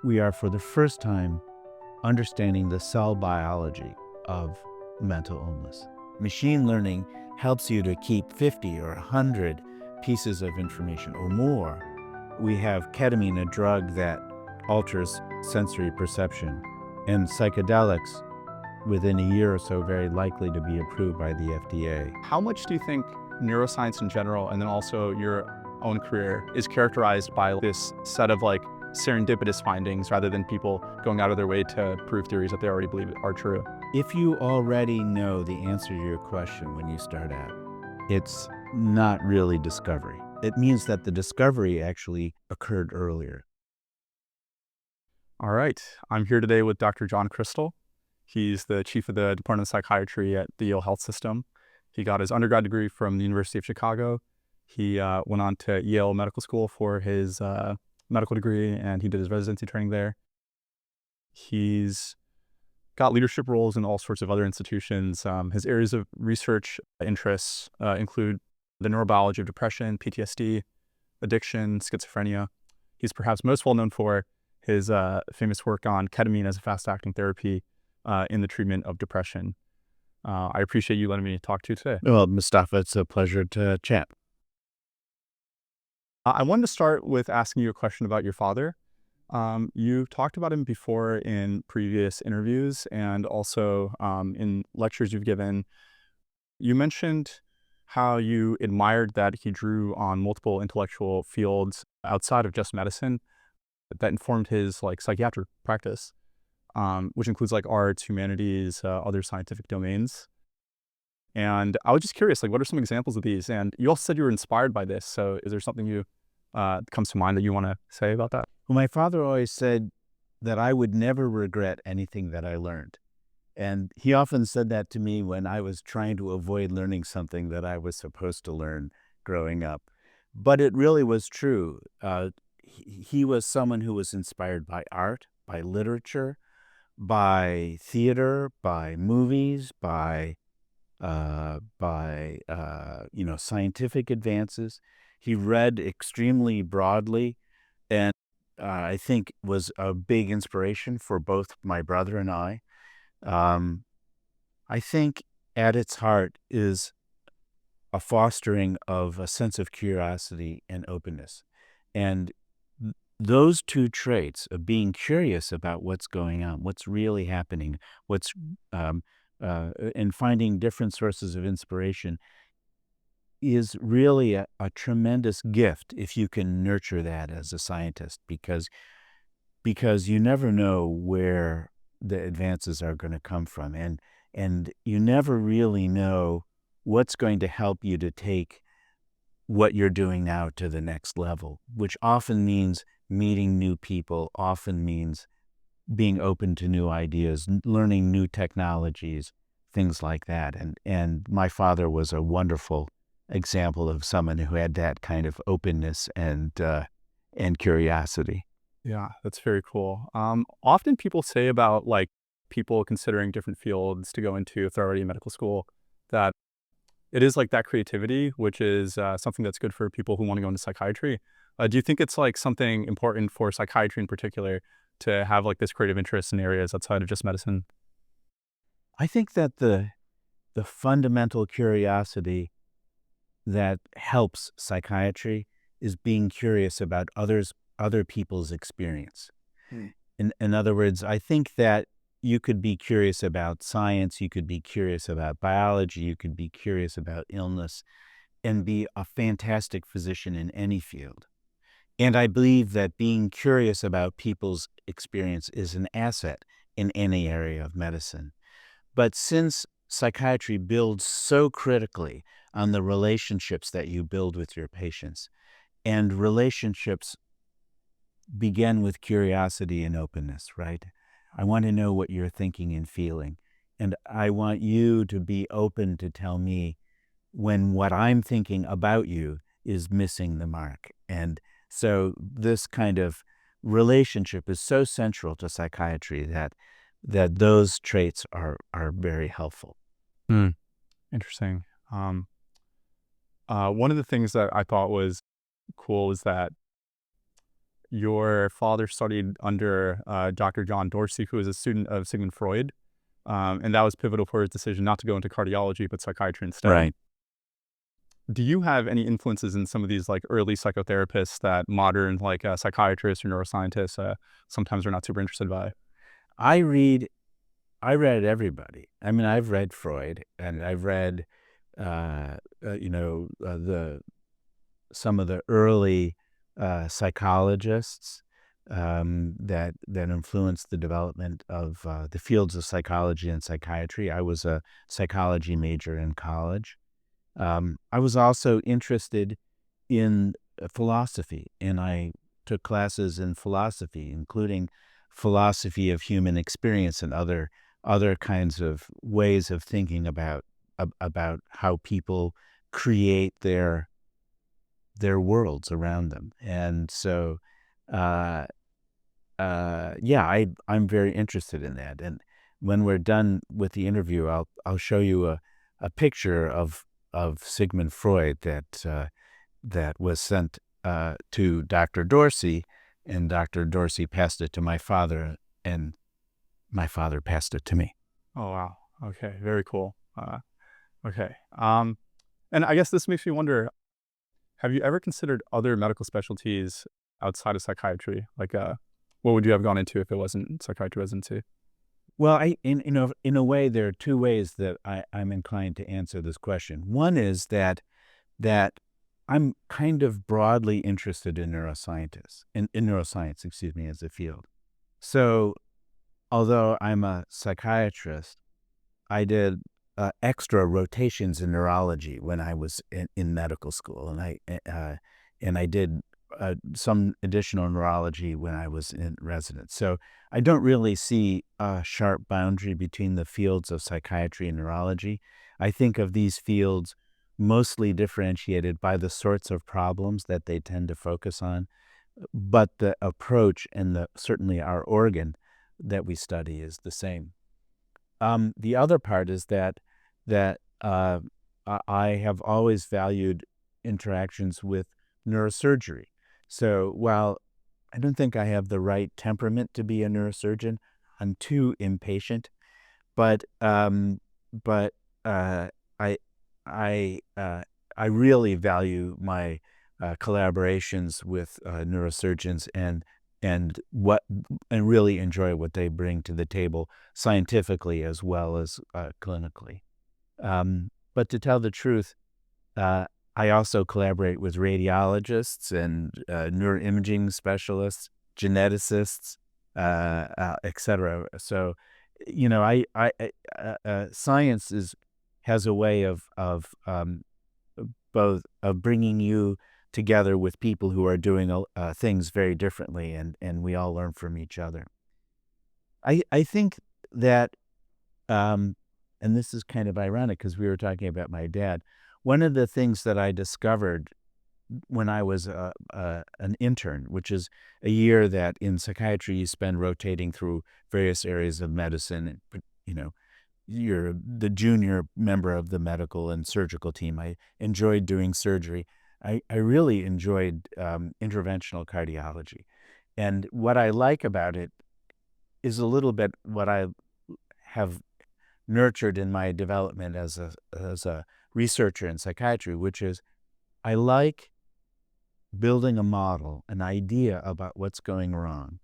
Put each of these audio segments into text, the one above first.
we are for the first time understanding the cell biology of mental illness. Machine learning helps you to keep 50 or 100 pieces of information or more. We have ketamine, a drug that alters sensory perception, and psychedelics within a year or so very likely to be approved by the FDA. How much do you think neuroscience in general, and then also your own career, is characterized by this set of like serendipitous findings rather than people going out of their way to prove theories that they already believe are true? If you already know the answer to your question when you start out, it's not really discovery. It means that the discovery actually occurred earlier. All right, I'm here today with Dr. John Krystal. He's the chief of the Department of Psychiatry at the Yale Health System. He got his undergrad degree from the University of Chicago. He went on to Yale Medical School for his medical degree, and he did his residency training there. He's got leadership roles in all sorts of other institutions. His areas of research interests include the neurobiology of depression, PTSD, addiction, schizophrenia. He's perhaps most well known for his famous work on ketamine as a fast-acting therapy in the treatment of depression. I appreciate you letting me talk to you today. Well, Mustafa, it's a pleasure to chat. I wanted to start with asking you a question about your father. You talked about him before in previous interviews and also in lectures you've given. You mentioned how you admired that he drew on multiple intellectual fields outside of just medicine that informed his psychiatric practice, which includes arts, humanities, other scientific domains. And I was just curious, what are some examples of these? And you also said you were inspired by this. So is there something you comes to mind that you want to say about that? Well, my father always said that I would never regret anything that I learned. And he often said that to me when I was trying to avoid learning something that I was supposed to learn growing up. But it really was true. He was someone who was inspired by art, by literature, by theater, by movies, by scientific advances. He read extremely broadly, and I think was a big inspiration for both my brother and I. I think at its heart is a fostering of a sense of curiosity and openness. And those two traits of being curious about what's going on, what's really happening, and finding different sources of inspiration is really a tremendous gift if you can nurture that as a scientist, because you never know where the advances are going to come from, and you never really know what's going to help you to take what you're doing now to the next level, which often means meeting new people, often means being open to new ideas, learning new technologies, things like that. And my father was a wonderful example of someone who had that kind of openness and curiosity. Yeah, that's very cool. Often people say about people considering different fields to go into if they're already in medical school, that it is that creativity, which is something that's good for people who want to go into psychiatry. Do you think it's something important for psychiatry in particular to have this creative interest in areas outside of just medicine? I think that the fundamental curiosity that helps psychiatry is being curious about other people's experience. In other words, I think that you could be curious about science, you could be curious about biology, you could be curious about illness, and be a fantastic physician in any field. And I believe that being curious about people's experience is an asset in any area of medicine. But since psychiatry builds so critically on the relationships that you build with your patients, and relationships begin with curiosity and openness, right? I want to know what you're thinking and feeling. And I want you to be open to tell me when what I'm thinking about you is missing the mark. And so this kind of relationship is so central to psychiatry that those traits are very helpful. Interesting. One of the things that I thought was cool is that your father studied under Dr. John Dorsey, who was a student of Sigmund Freud, and that was pivotal for his decision not to go into cardiology but psychiatry instead. Right. Do you have any influences in some of these like early psychotherapists that modern like psychiatrists or neuroscientists sometimes are not super interested by? I read I read everybody. I mean, I've read Freud, and I've read, the some of the early psychologists that influenced the development of the fields of psychology and psychiatry. I was a psychology major in college. I was also interested in philosophy, and I took classes in philosophy, including philosophy of human experience and other kinds of ways of thinking about how people create their worlds around them. And so, uh, yeah, I'm very interested in that. And when we're done with the interview, I'll show you a picture of Sigmund Freud that was sent to Dr. Dorsey, and Dr. Dorsey passed it to my father, and my father passed it to me. Oh wow. Okay, very cool. Okay. And I guess this makes me wonder, have you ever considered other medical specialties outside of psychiatry? Like, what would you have gone into if it wasn't psychiatry residency? Well, in a way, there are two ways that I'm inclined to answer this question. One is that I'm kind of broadly interested in neuroscience, excuse me, as a field. So, although I'm a psychiatrist, I did extra rotations in neurology when I was in medical school, and I did some additional neurology when I was in residence. So I don't really see a sharp boundary between the fields of psychiatry and neurology. I think of these fields mostly differentiated by the sorts of problems that they tend to focus on, but the approach and certainly our organ that we study is the same. The other part is that I have always valued interactions with neurosurgery. So while I don't think I have the right temperament to be a neurosurgeon, I'm too impatient. But but I I I really value my collaborations with neurosurgeons, and and really enjoy what they bring to the table scientifically as well as clinically. But to tell the truth, uh, I also collaborate with radiologists and neuroimaging specialists, geneticists, et cetera. So, science has a way of both of bringing you together with people who are doing things very differently, and we all learn from each other. I think that, um, and this is kind of ironic because we were talking about my dad. One of the things that I discovered when I was an intern, which is a year that in psychiatry you spend rotating through various areas of medicine, and you're the junior member of the medical and surgical team. I enjoyed doing surgery. I really enjoyed interventional cardiology. And what I like about it is a little bit what I have nurtured in my development as a researcher in psychiatry, which is I like building a model, an idea about what's going wrong,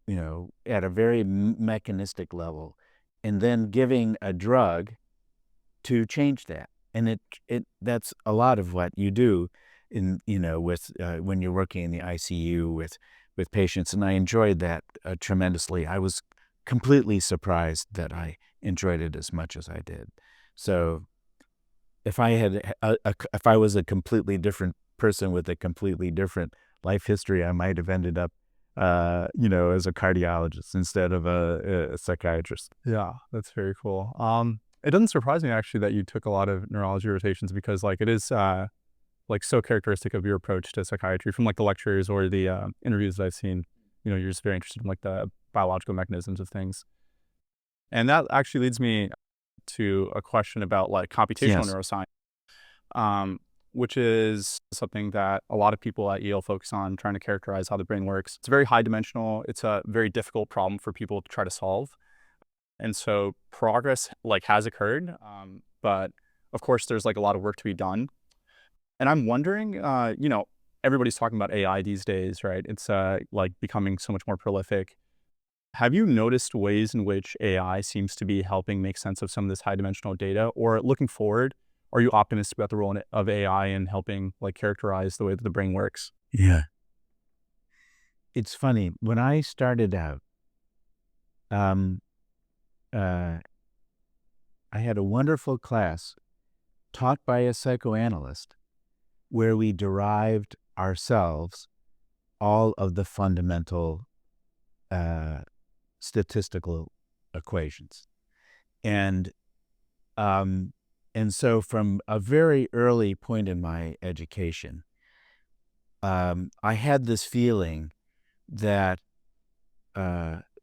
at a very mechanistic level, and then giving a drug to change that. And that's a lot of what you do with when you're working in the ICU with patients. And I enjoyed that tremendously. I was completely surprised that I enjoyed it as much as I did. So if I was a completely different person with a completely different life history, I might have ended up as a cardiologist instead of a psychiatrist. Yeah, that's very cool. It doesn't surprise me actually that you took a lot of neurology rotations because like it is like so characteristic of your approach to psychiatry from like the lectures or the interviews that I've seen. You're just very interested in like the biological mechanisms of things. And that actually leads me to a question about like computational Yes. neuroscience. Um, which is something that a lot of people at Yale focus on, trying to characterize how the brain works. It's very high dimensional. It's a very difficult problem for people to try to solve. And so progress has occurred, but of course there's a lot of work to be done. And I'm wondering, everybody's talking about AI these days, right? It's becoming so much more prolific. Have you noticed ways in which AI seems to be helping make sense of some of this high dimensional data? Or looking forward, are you optimistic about the role of AI in helping characterize the way that the brain works? Yeah. It's funny. When I started out, um, uh, I had a wonderful class taught by a psychoanalyst where we derived ourselves all of the fundamental uh, statistical equations. And so from a very early point in my education, I had this feeling that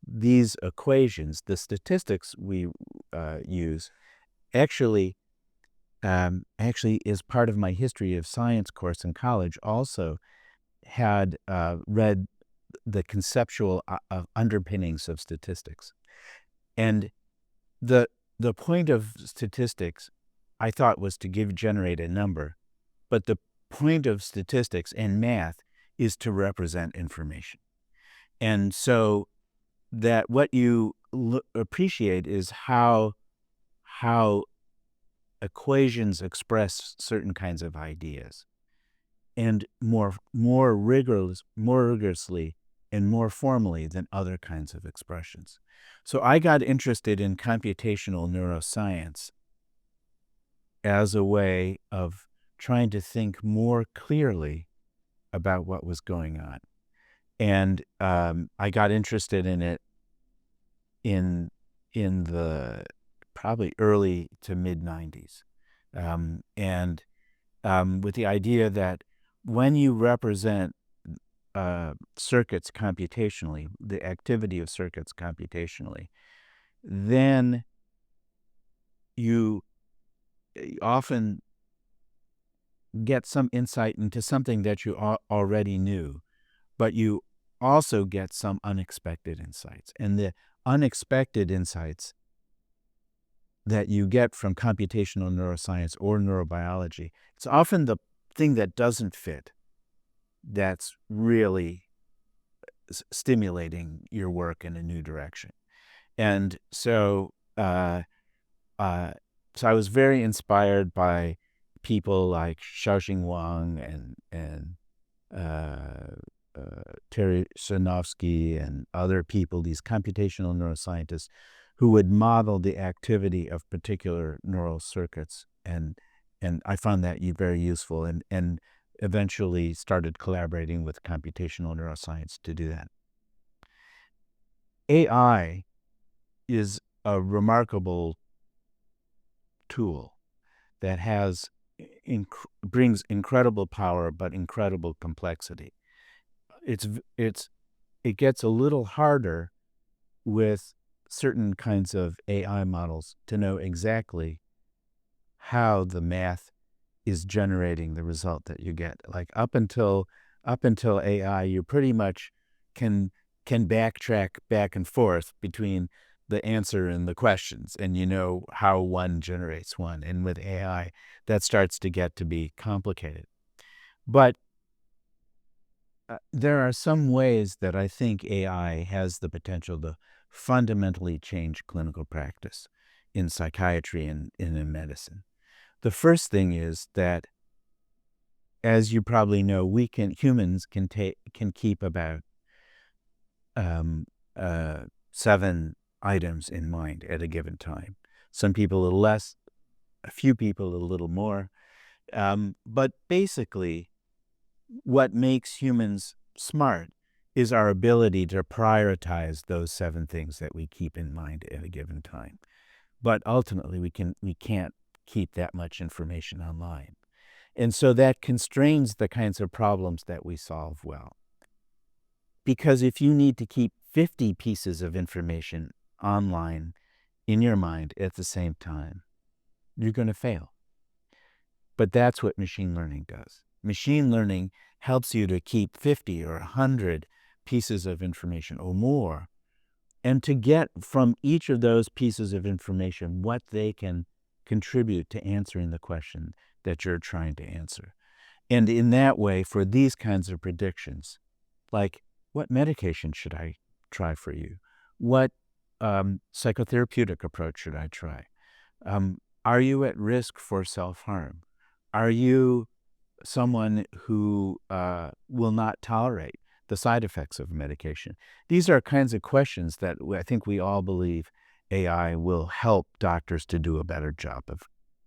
these equations, the statistics we use, actually is part of my history of science course in college. Also had read the conceptual underpinnings of statistics. And the point of statistics, I thought, was to generate a number, but the point of statistics and math is to represent information. And so that what you appreciate is how equations express certain kinds of ideas, and more rigorously and more formally than other kinds of expressions. So I got interested in computational neuroscience as a way of trying to think more clearly about what was going on. And I got interested in it in the probably early to mid 90s. With the idea that when you represent circuits computationally, the activity of circuits computationally, then you often get some insight into something that you already knew, but you also get some unexpected insights. And the unexpected insights that you get from computational neuroscience or neurobiology, it's often the thing that doesn't fit that's really stimulating your work in a new direction. And so, so I was very inspired by people like Xiaoxing Wang and Terry Sanovsky and other people, these computational neuroscientists, who would model the activity of particular neural circuits, and I found that very useful, and eventually started collaborating with computational neuroscience to do that. AI is a remarkable tool that brings incredible power but incredible complexity. It gets a little harder with certain kinds of AI models to know exactly how the math is generating the result that you get. Like up until AI, you pretty much can backtrack back and forth between the answer and the questions, and you know how one generates one. And with AI, that starts to get to be complicated. But there are some ways that I think AI has the potential to fundamentally change clinical practice in psychiatry and in medicine. The first thing is that, as you probably know, humans can keep about 7 items in mind at a given time. Some people a little less, a few people a little more. But basically, what makes humans smart is our ability to prioritize those 7 things that we keep in mind at a given time. But ultimately, we can't keep that much information online. And so that constrains the kinds of problems that we solve well. Because if you need to keep 50 pieces of information online in your mind at the same time, you're going to fail. But that's what machine learning does. Machine learning helps you to keep 50 or 100 pieces of information or more, and to get from each of those pieces of information what they can contribute to answering the question that you're trying to answer. And in that way, for these kinds of predictions, like what medication should I try for you? What psychotherapeutic approach should I try? Are you at risk for self-harm? Are you someone who will not tolerate the side effects of medication? These are kinds of questions that I think we all believe AI will help doctors to do a better job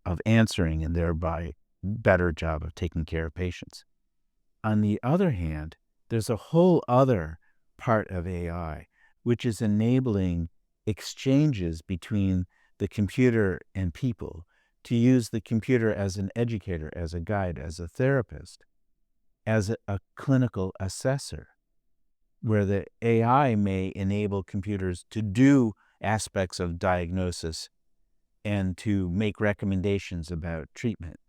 of answering, and thereby better job of taking care of patients. On the other hand, there's a whole other part of AI, which is enabling exchanges between the computer and people, to use the computer as an educator, as a guide, as a therapist, as a clinical assessor, where the AI may enable computers to do aspects of diagnosis and to make recommendations about treatment.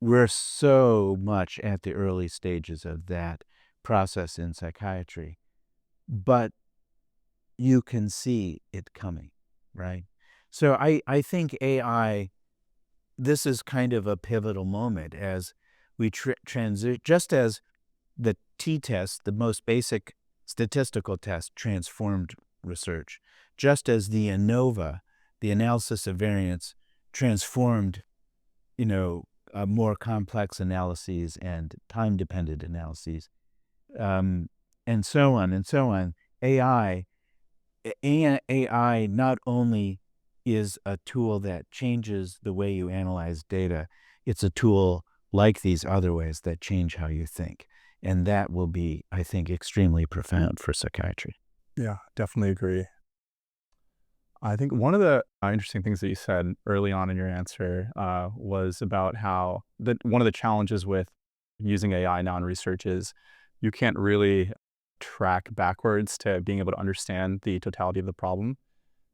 We're so much at the early stages of that process in psychiatry, but you can see it coming, right? So I think AI, this is kind of a pivotal moment as we transition, just as the t-test, the most basic statistical test, transformed research, just as the ANOVA, the analysis of variance, transformed, more complex analyses and time-dependent analyses, and so on and so on. AI not only is a tool that changes the way you analyze data, it's a tool like these other ways that change how you think. And that will be, I think, extremely profound for psychiatry. Yeah, definitely agree. I think one of the interesting things that you said early on in your answer was about how one of the challenges with using AI now in research is you can't really track backwards to being able to understand the totality of the problem.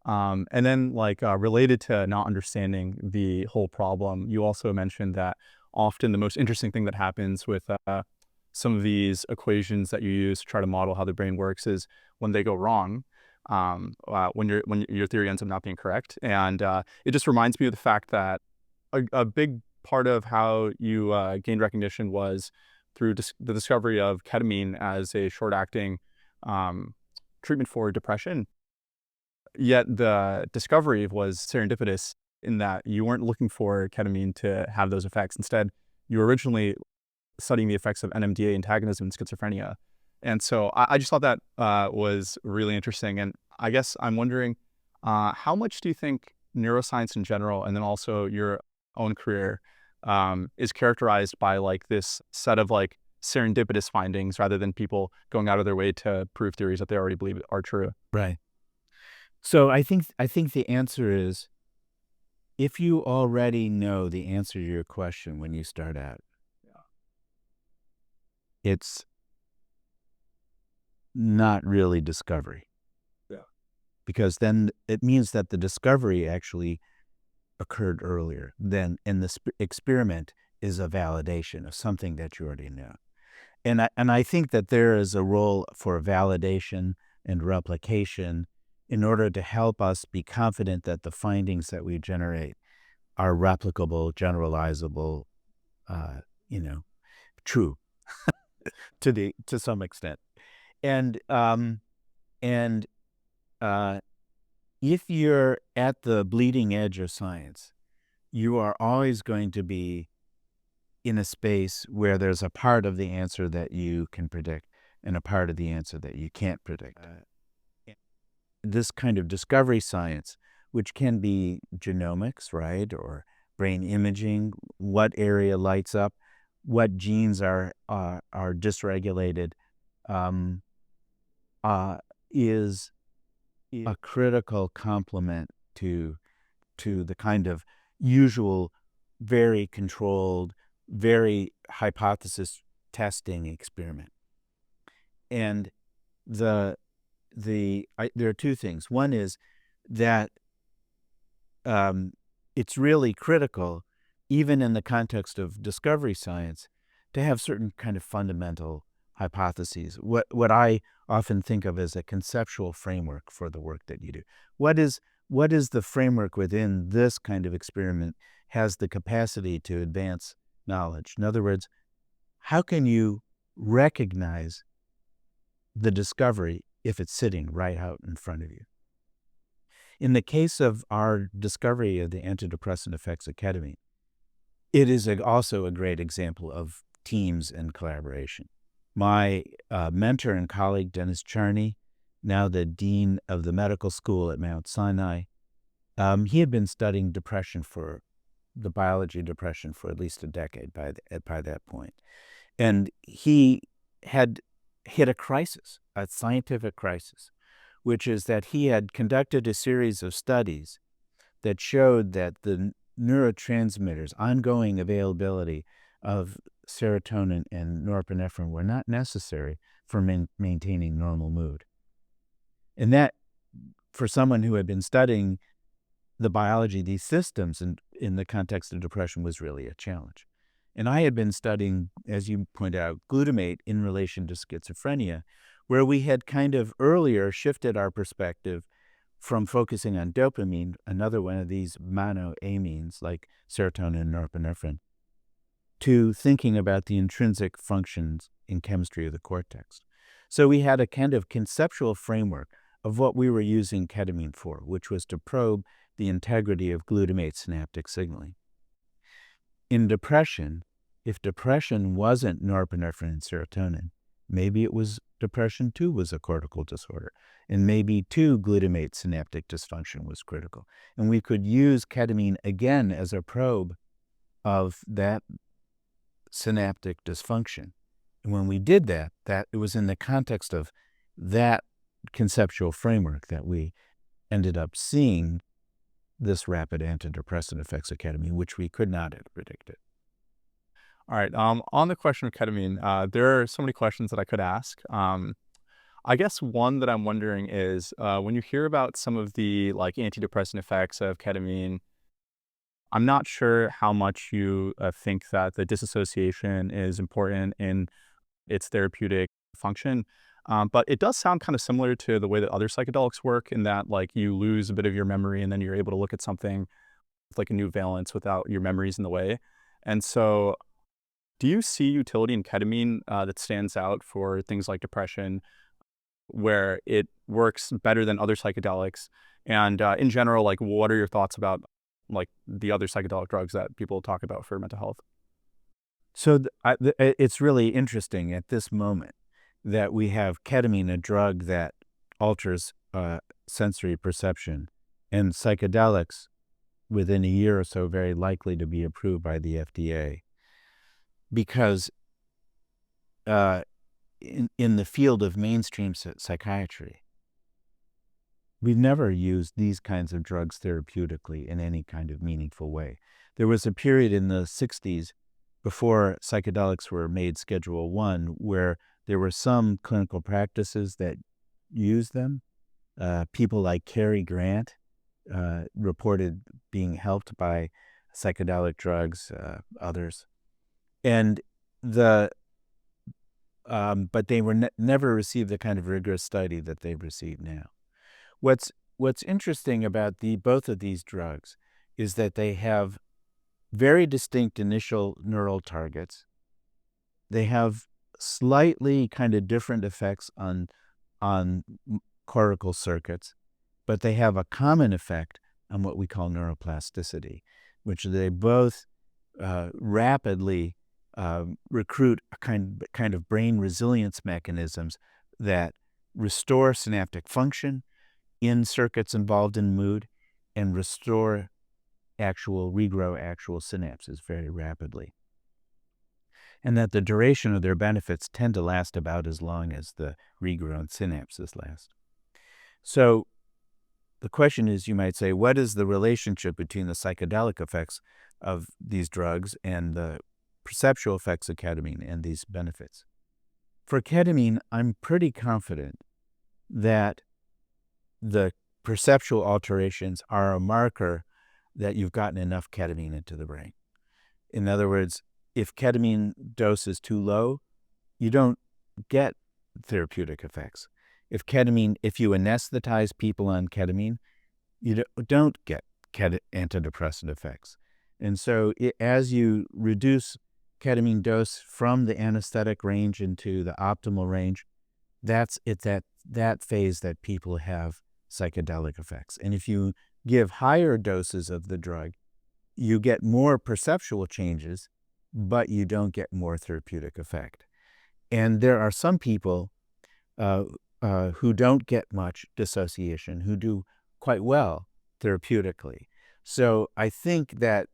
And then, related to not understanding the whole problem, you also mentioned that often the most interesting thing that happens with some of these equations that you use to try to model how the brain works is when they go wrong, when your theory ends up not being correct. And it just reminds me of the fact that a big part of how you gained recognition was through the discovery of ketamine as a short-acting treatment for depression. Yet the discovery was serendipitous in that you weren't looking for ketamine to have those effects. Instead, you were originally studying the effects of NMDA antagonism in schizophrenia. And so I just thought that was really interesting. And I guess I'm wondering, how much do you think neuroscience in general, and then also your own career, is characterized by this set of serendipitous findings rather than people going out of their way to prove theories that they already believe are true? Right. So I think the answer is, if you already know the answer to your question when you start out, it's not really discovery. Yeah. Because then it means that the discovery actually occurred earlier than, and the experiment is a validation of something that you already know. And I think that there is a role for validation and replication in order to help us be confident that the findings that we generate are replicable, generalizable, true to some extent. And if you're at the bleeding edge of science, you are always going to be in a space where there's a part of the answer that you can predict and a part of the answer that you can't predict. This kind of discovery science, which can be genomics, right, or brain imaging, what area lights up, what genes are dysregulated, is a critical complement to the kind of usual, very controlled, very hypothesis testing experiment. And there are two things. One is that it's really critical even in the context of discovery science, to have certain kind of fundamental hypotheses. What I often think of as a conceptual framework for the work that you do. What is the framework within this kind of experiment has the capacity to advance knowledge? In other words, how can you recognize the discovery if it's sitting right out in front of you? In the case of our discovery of the antidepressant effects of ketamine, it is also a great example of teams and collaboration. My mentor and colleague, Dennis Charney, now the dean of the medical school at Mount Sinai, he had been studying the biology of depression for at least a decade by that point. And he had hit a crisis, a scientific crisis, which is that he had conducted a series of studies that showed that the neurotransmitters, ongoing availability of serotonin and norepinephrine were not necessary for maintaining normal mood. And that, for someone who had been studying the biology of these systems in the context of depression, was really a challenge. And I had been studying, as you point out, glutamate in relation to schizophrenia, where we had kind of earlier shifted our perspective from focusing on dopamine, another one of these monoamines like serotonin and norepinephrine, to thinking about the intrinsic functions in chemistry of the cortex. So we had a kind of conceptual framework of what we were using ketamine for, which was to probe the integrity of glutamate synaptic signaling. In depression, if depression wasn't norepinephrine and serotonin, maybe it was depression too was a cortical disorder, and maybe too glutamate synaptic dysfunction was critical. And we could use ketamine again as a probe of that synaptic dysfunction. And when we did that it was in the context of that conceptual framework that we ended up seeing this rapid antidepressant effects of ketamine, which we could not have predicted. All right. On the question of ketamine, there are so many questions that I could ask. I guess one that I'm wondering is when you hear about some of the like antidepressant effects of ketamine, I'm not sure how much you think that the disassociation is important in its therapeutic function. But it does sound kind of similar to the way that other psychedelics work, in that like you lose a bit of your memory and then you're able to look at something with like a new valence without your memories in the way. And so do you see utility in ketamine that stands out for things like depression, where it works better than other psychedelics? And in general, like what are your thoughts about like the other psychedelic drugs that people talk about for mental health? So it's really interesting at this moment that we have ketamine, a drug that alters sensory perception, and psychedelics within a year or so very likely to be approved by the FDA. Because in the field of mainstream psychiatry, we've never used these kinds of drugs therapeutically in any kind of meaningful way. There was a period in the 60s before psychedelics were made Schedule 1 where there were some clinical practices that used them. People like Cary Grant reported being helped by psychedelic drugs, others. And but they were never received the kind of rigorous study that they've received now. What's interesting about both of these drugs is that they have very distinct initial neural targets. They have slightly kind of different effects on cortical circuits, but they have a common effect on what we call neuroplasticity, which they both rapidly recruit a kind of brain resilience mechanisms that restore synaptic function in circuits involved in mood and regrow actual synapses very rapidly. And that the duration of their benefits tend to last about as long as the regrown synapses last. So the question is, you might say, what is the relationship between the psychedelic effects of these drugs and the perceptual effects of ketamine and these benefits? For ketamine, I'm pretty confident that the perceptual alterations are a marker that you've gotten enough ketamine into the brain. In other words, if ketamine dose is too low, you don't get therapeutic effects. If you anesthetize people on ketamine, you don't get antidepressant effects. And so as you reduce ketamine dose from the anesthetic range into the optimal range, it's at that phase that people have psychedelic effects. And if you give higher doses of the drug, you get more perceptual changes, but you don't get more therapeutic effect. And there are some people who don't get much dissociation, who do quite well therapeutically. So I think that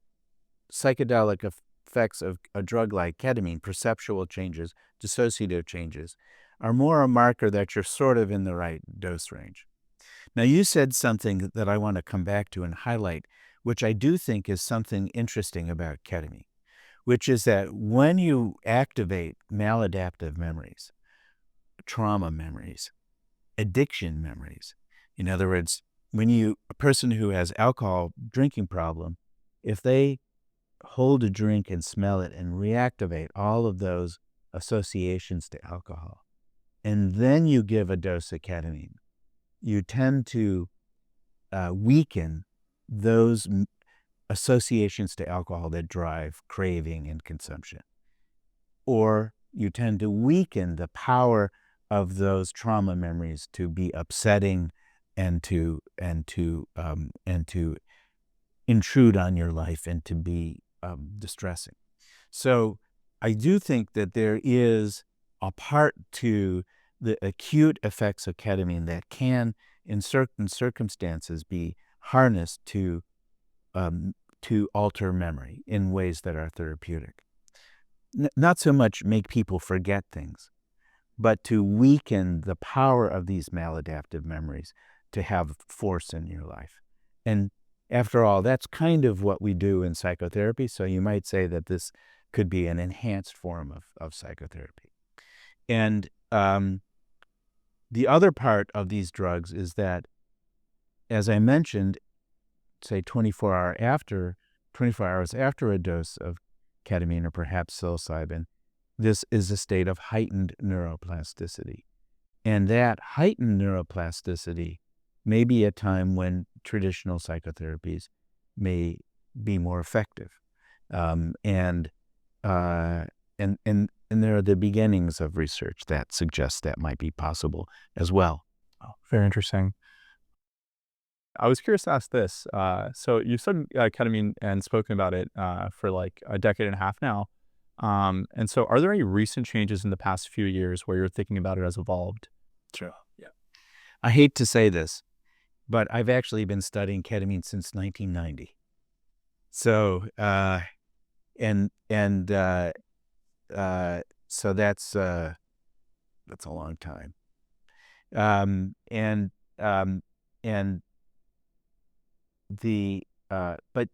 psychedelic effects of a drug like ketamine, perceptual changes, dissociative changes, are more a marker that you're sort of in the right dose range. Now, you said something that I want to come back to and highlight, which I do think is something interesting about ketamine, which is that when you activate maladaptive memories, trauma memories, addiction memories, in other words, a person who has alcohol drinking problem, if they hold a drink and smell it and reactivate all of those associations to alcohol, and then you give a dose of ketamine, you tend to weaken those associations to alcohol that drive craving and consumption. Or you tend to weaken the power of those trauma memories to be upsetting and to intrude on your life and to be distressing. So I do think that there is a part to the acute effects of ketamine that can, in certain circumstances, be harnessed to alter memory in ways that are therapeutic. Not so much make people forget things, but to weaken the power of these maladaptive memories to have force in your life. And after all, that's kind of what we do in psychotherapy. So you might say that this could be an enhanced form of psychotherapy. And the other part of these drugs is that, as I mentioned, say 24 hours after a dose of ketamine or perhaps psilocybin, this is a state of heightened neuroplasticity. And that heightened neuroplasticity may be a time when traditional psychotherapies may be more effective. And there are the beginnings of research that suggests that might be possible as well. Oh, very interesting. I was curious to ask this. So you studied ketamine and spoken about it for like a decade and a half now. And so are there any recent changes in the past few years where you're thinking about it as evolved? Sure. Yeah. I hate to say this, but I've actually been studying ketamine since 1990. So, so that's a long time. But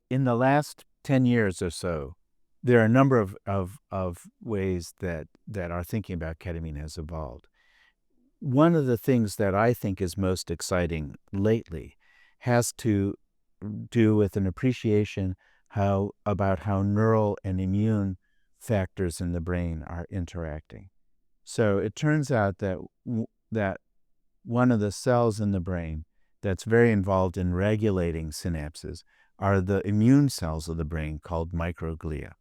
in the last 10 years or so, there are a number of ways that our thinking about ketamine has evolved. One of the things that I think is most exciting lately has to do with an appreciation about how neural and immune factors in the brain are interacting. So it turns out that one of the cells in the brain that's very involved in regulating synapses are the immune cells of the brain called microglia.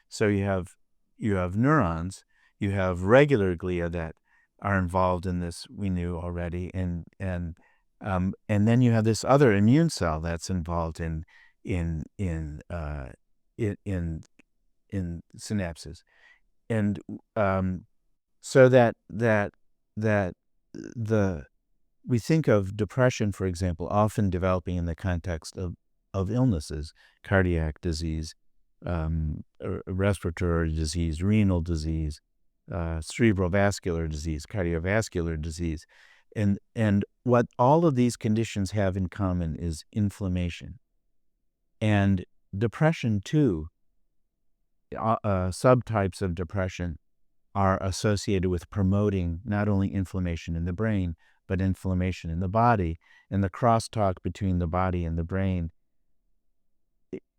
So you have neurons, you have regular glia that are involved in this, we knew already, and then you have this other immune cell that's involved in synapses, and so that we think of depression, for example, often developing in the context of illnesses, cardiac disease, respiratory disease, renal disease, cerebrovascular disease, cardiovascular disease. And what all of these conditions have in common is inflammation. And depression, too, subtypes of depression are associated with promoting not only inflammation in the brain, but inflammation in the body. And the crosstalk between the body and the brain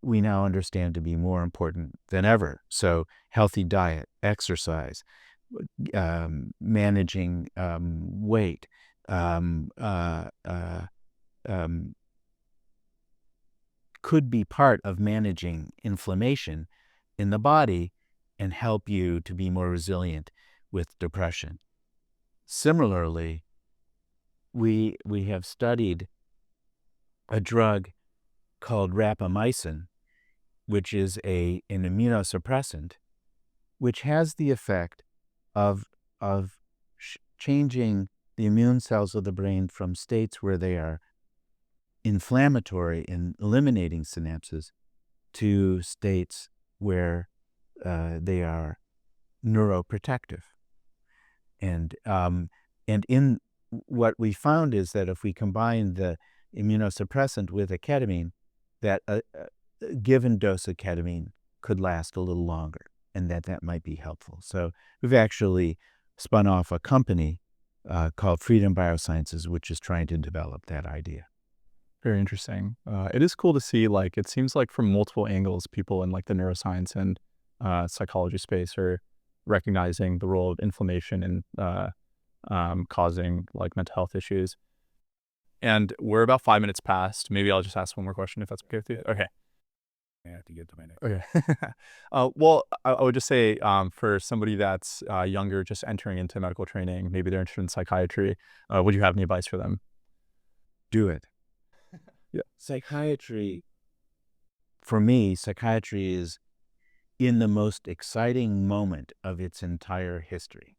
we now understand to be more important than ever. So healthy diet, exercise, managing weight, um, uh, uh, um, could be part of managing inflammation in the body and help you to be more resilient with depression. Similarly, we have studied a drug called rapamycin, which is an immunosuppressant, which has the effect of changing the immune cells of the brain from states where they are inflammatory and eliminating synapses to states where they are neuroprotective. And in what we found is that if we combine the immunosuppressant with a ketamine, that a given dose of ketamine could last a little longer, and that might be helpful. So we've actually spun off a company called Freedom Biosciences, which is trying to develop that idea. Very interesting. It is cool to see, like, it seems like from multiple angles, people in like the neuroscience and psychology space are recognizing the role of inflammation in causing like mental health issues. And we're about 5 minutes past. Maybe I'll just ask one more question if that's okay with you. Okay. I have to get to my next. Okay. Well, I would just say for somebody that's younger, just entering into medical training, maybe they're interested in psychiatry, would you have any advice for them? Do it. Yeah. Psychiatry, for me, psychiatry is in the most exciting moment of its entire history.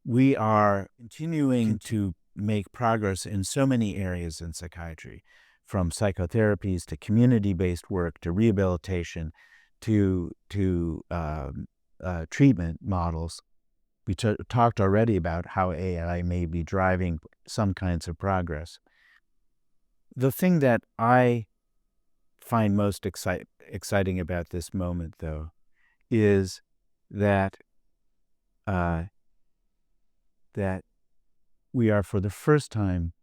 We are continuing to make progress in so many areas in psychiatry, from psychotherapies to community-based work to rehabilitation to treatment models. We talked already about how AI may be driving some kinds of progress. The thing that I find most exciting about this moment, though, is that that we are for the first time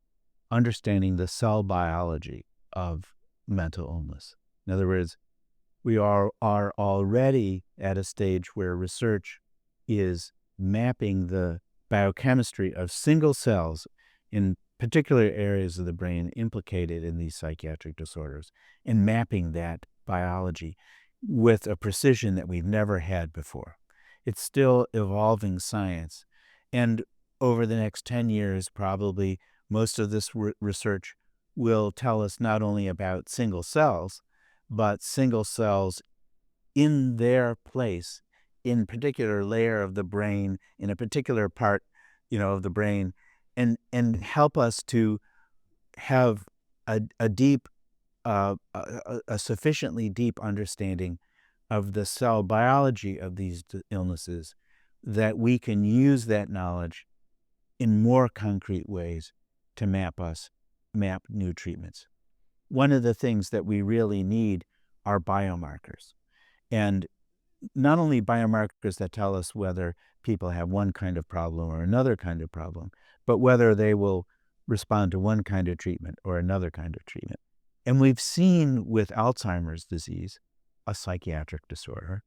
understanding the cell biology of mental illness. In other words, we are already at a stage where research is mapping the biochemistry of single cells in particular areas of the brain implicated in these psychiatric disorders and mapping that biology with a precision that we've never had before. It's still evolving science. And over the next 10 years, probably most of this research will tell us not only about single cells, but single cells in their place, in a particular layer of the brain, in a particular part, of the brain, and help us to have a deep, a sufficiently deep understanding of the cell biology of these illnesses, that we can use that knowledge in more concrete ways to map new treatments. One of the things that we really need are biomarkers. And not only biomarkers that tell us whether people have one kind of problem or another kind of problem, but whether they will respond to one kind of treatment or another kind of treatment. And we've seen with Alzheimer's disease, a psychiatric disorder,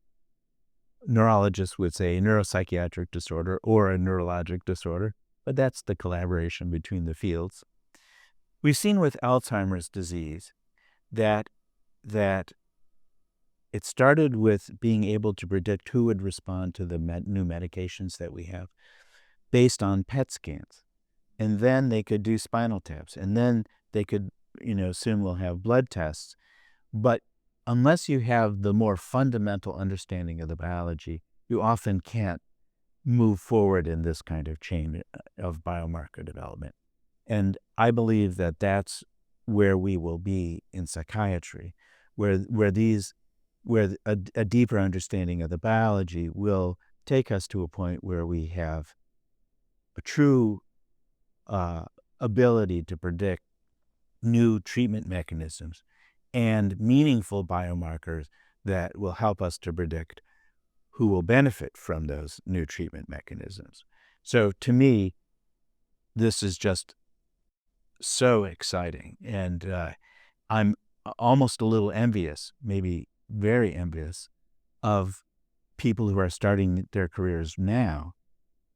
neurologists would say a neuropsychiatric disorder or a neurologic disorder, but that's the collaboration between the fields. We've seen with Alzheimer's disease that it started with being able to predict who would respond to the new medications that we have based on PET scans. And then they could do spinal taps. And then they could, soon we'll have blood tests. But unless you have the more fundamental understanding of the biology, you often can't move forward in this kind of chain of biomarker development. And I believe that that's where we will be in psychiatry, where a deeper understanding of the biology will take us to a point where we have a true ability to predict new treatment mechanisms and meaningful biomarkers that will help us to predict who will benefit from those new treatment mechanisms. So to me, this is just so exciting, and I'm almost a little envious, maybe very envious, of people who are starting their careers now,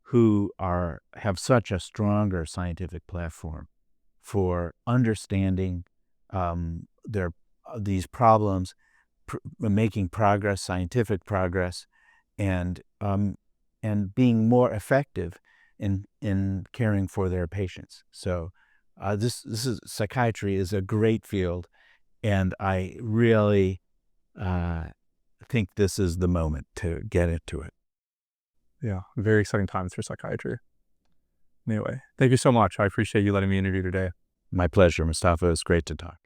who have such a stronger scientific platform for understanding these problems, making progress, scientific progress, and being more effective in caring for their patients. So psychiatry is a great field, and I really think this is the moment to get into it. Yeah, very exciting times for psychiatry. Anyway, thank you so much. I appreciate you letting me interview today. My pleasure, Mustafa. It was great to talk.